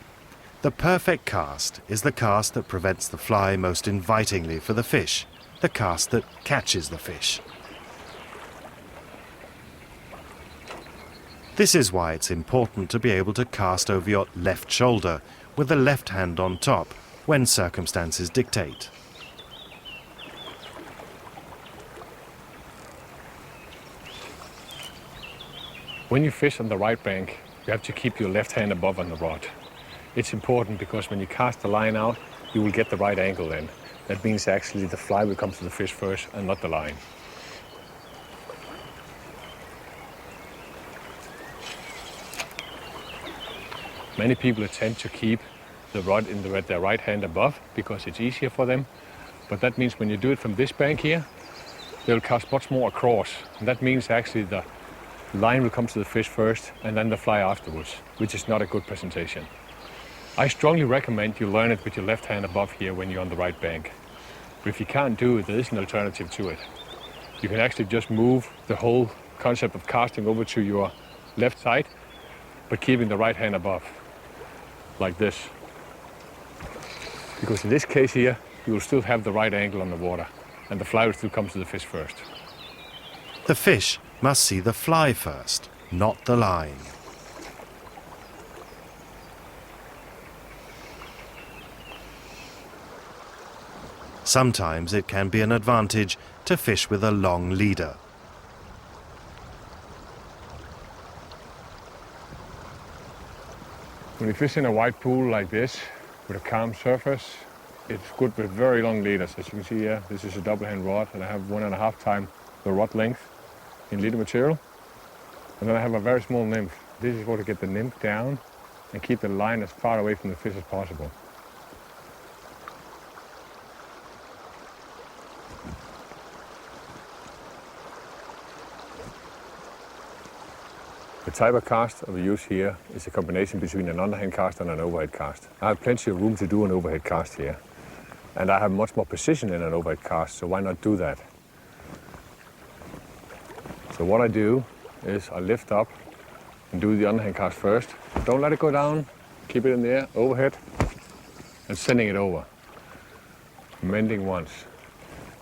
The perfect cast is the cast that prevents the fly most invitingly for the fish, the cast that catches the fish. This is why it's important to be able to cast over your left shoulder with the left hand on top when circumstances dictate. When you fish on the right bank, you have to keep your left hand above on the rod. It's important because when you cast the line out, you will get the right angle in. That means actually the fly will come to the fish first and not the line. Many people tend to keep the rod in their right hand above because it's easier for them. But that means when you do it from this bank here, they'll cast much more across. And that means actually the line will come to the fish first and then the fly afterwards, which is not a good presentation. I strongly recommend you learn it with your left hand above here when you're on the right bank. But if you can't do it, there is an alternative to it. You can actually just move the whole concept of casting over to your left side, but keeping the right hand above, like this. Because in this case here, you will still have the right angle on the water, and the fly will still come to the fish first. The fish must see the fly first, not the line. Sometimes it can be an advantage to fish with a long leader. When you fish in a wide pool like this, with a calm surface, it's good with very long leaders. As you can see here, this is a double hand rod, and I have 1.5 times the rod length in leader material. And then I have a very small nymph. This is where to get the nymph down and keep the line as far away from the fish as possible. The type of cast we use here is a combination between an underhand cast and an overhead cast. I have plenty of room to do an overhead cast here. And I have much more precision in an overhead cast, so why not do that? So what I do is I lift up and do the underhand cast first. Don't let it go down, keep it in the air, overhead, and sending it over. Mending once.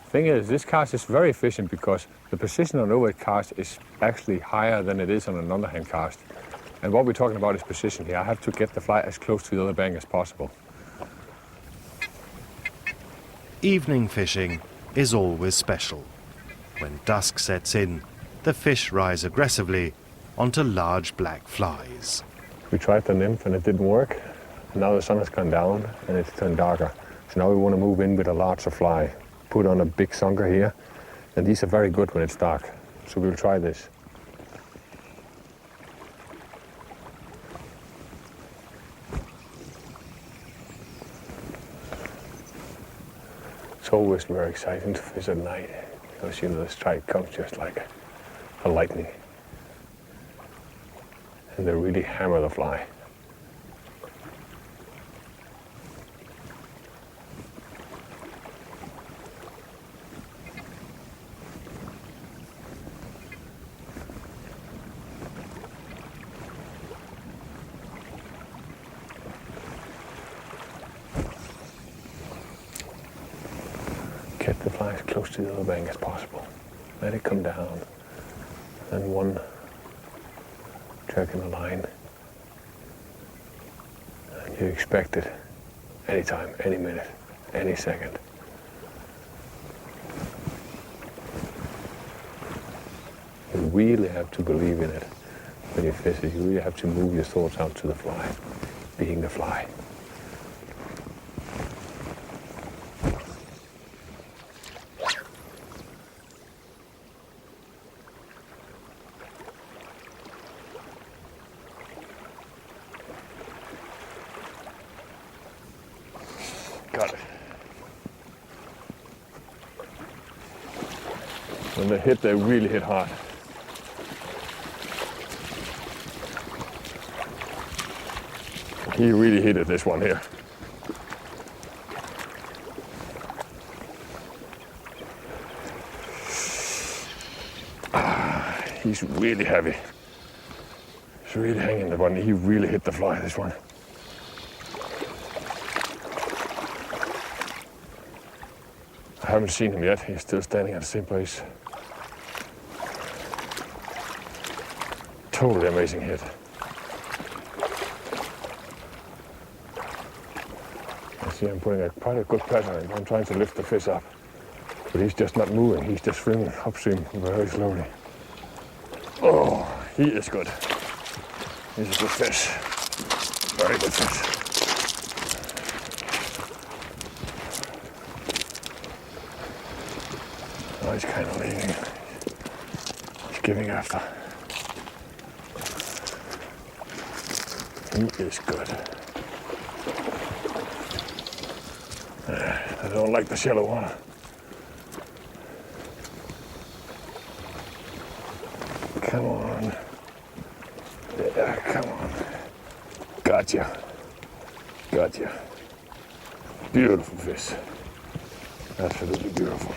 Thing is, this cast is very efficient because the precision on an overhead cast is actually higher than it is on an underhand cast. And what we're talking about is precision here. I have to get the fly as close to the other bank as possible. Evening fishing is always special. When dusk sets in, the fish rise aggressively onto large black flies. We tried the nymph and it didn't work. And now the sun has gone down and it's turned darker. So now we want to move in with a larger fly. Put on a big sunker here. And these are very good when it's dark. So we'll try this. It's always very exciting to fish at night because, you know, the strike comes just like a lightning. And they really hammer the fly. Get the fly as close to the other bank as possible. Let it come down. and one jerk in the line. And you expect it anytime, any minute, any second. You really have to believe in it when you fish it. You really have to move your thoughts out to the fly, being the fly. Got it. When they hit, they really hit hard. He really hit it, this one here. He's really heavy. He's really hanging the button. He really hit the fly, this one. I haven't seen him yet. He's still standing at the same place. Totally amazing hit. I see I'm putting quite a good pressure on him. I'm trying to lift the fish up. But he's just not moving. He's just swimming upstream very slowly. Oh, he is good. He's a good fish. Very good fish. Oh, he's kind of leaving. He's giving after. He is good. I don't like the shallow water. Come on. Yeah, come on. Gotcha. Gotcha. Beautiful fish. Absolutely beautiful.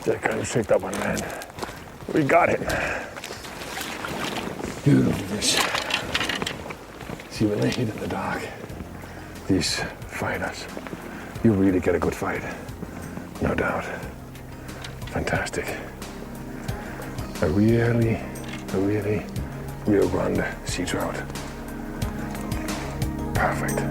That guy was picked up on land. We got him. Beautiful fish. See, when they hit in the dark, these fighters, you really get a good fight. No doubt. Fantastic. A really Rio Grande sea trout. Perfect.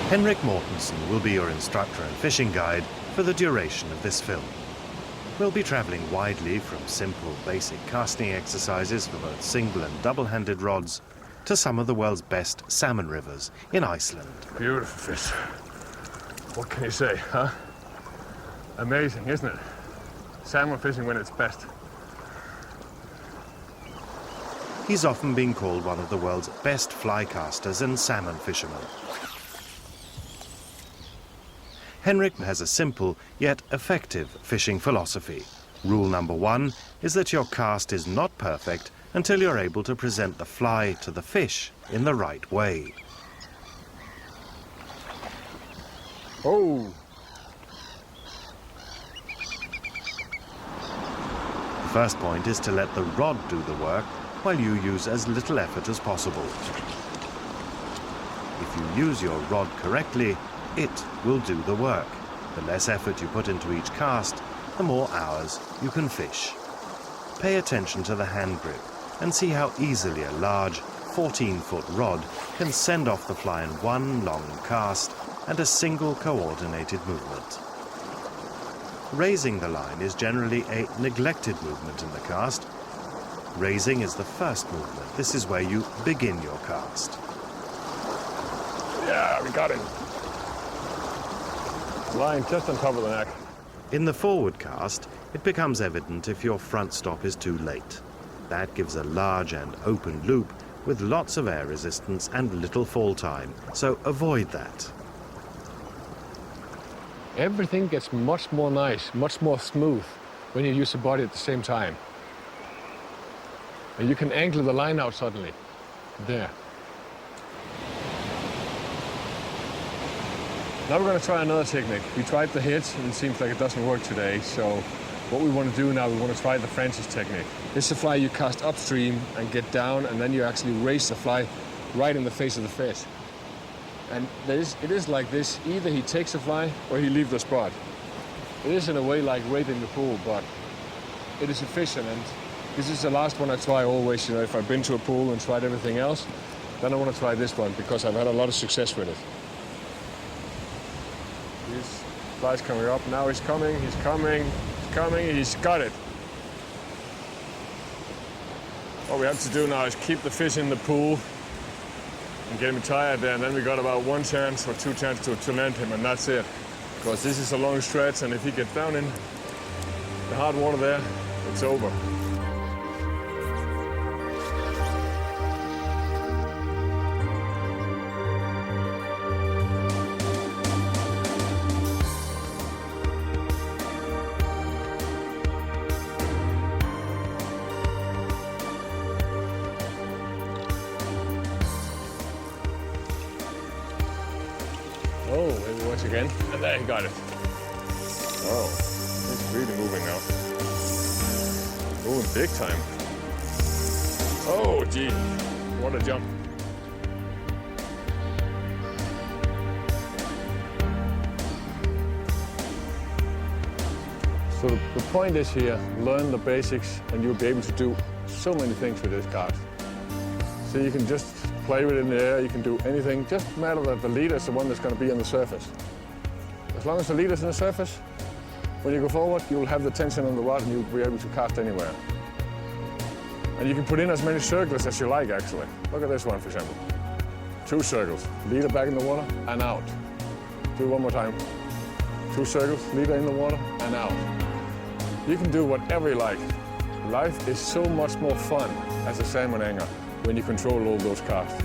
Henrik Mortensen will be your instructor and fishing guide for the duration of this film. We'll be traveling widely from simple, basic casting exercises for both single and double-handed rods to some of the world's best salmon rivers in Iceland. Beautiful fish. What can you say, huh? Amazing, isn't it? Salmon fishing when it's best. He's often been called one of the world's best fly casters and salmon fishermen. Henrik has a simple yet effective fishing philosophy. Rule number one is that your cast is not perfect until you're able to present the fly to the fish in the right way. Oh! The first point is to let the rod do the work while you use as little effort as possible. If you use your rod correctly, it will do the work. The less effort you put into each cast, the more hours you can fish. Pay attention to the hand grip and see how easily a large 14-foot rod can send off the fly in one long cast and a single coordinated movement. Raising the line is generally a neglected movement in the cast. Raising is the first movement. This is where you begin your cast. Yeah, we got him. Line just on top of the neck. In the forward cast, it becomes evident if your front stop is too late. That gives a large and open loop with lots of air resistance and little fall time, so avoid that. Everything gets much more nice, much more smooth when you use the body at the same time. And you can angle the line out suddenly. There. Now we're going to try another technique. We tried the hit and it seems like it doesn't work today, so what we want to do now, we want to try the Francis technique. This is a fly you cast upstream and get down, and then you actually raise the fly right in the face of the fish. And it is like this. Either he takes the fly or he leaves the spot. It is in a way like raiding the pool, but it is efficient. And this is the last one I try always. You know, if I've been to a pool and tried everything else, then I want to try this one because I've had a lot of success with it. This fly's coming up. Now he's coming, he's coming, he's coming, he's got it. What we have to do now is keep the fish in the pool and get him tired there, and then we got about one chance or two chances to land him, and that's it. Because this is a long stretch, and if he gets down in the hard water there, it's over. Oh, maybe once again. And there he got it. Oh, he's really moving now. Moving big time. Oh, gee. What a jump. So the point is here, learn the basics and you'll be able to do so many things with this cast. So you can just play with it in the air, you can do anything, just matter that the leader is the one that's going to be on the surface. As long as the leader's on the surface, when you go forward, you'll have the tension on the rod and you'll be able to cast anywhere. And you can put in as many circles as you like, actually. Look at this one, for example. 2 circles, leader back in the water and out. Do it one more time. 2 circles, leader in the water and out. You can do whatever you like. Life is so much more fun as a salmon angler when you control all those casts.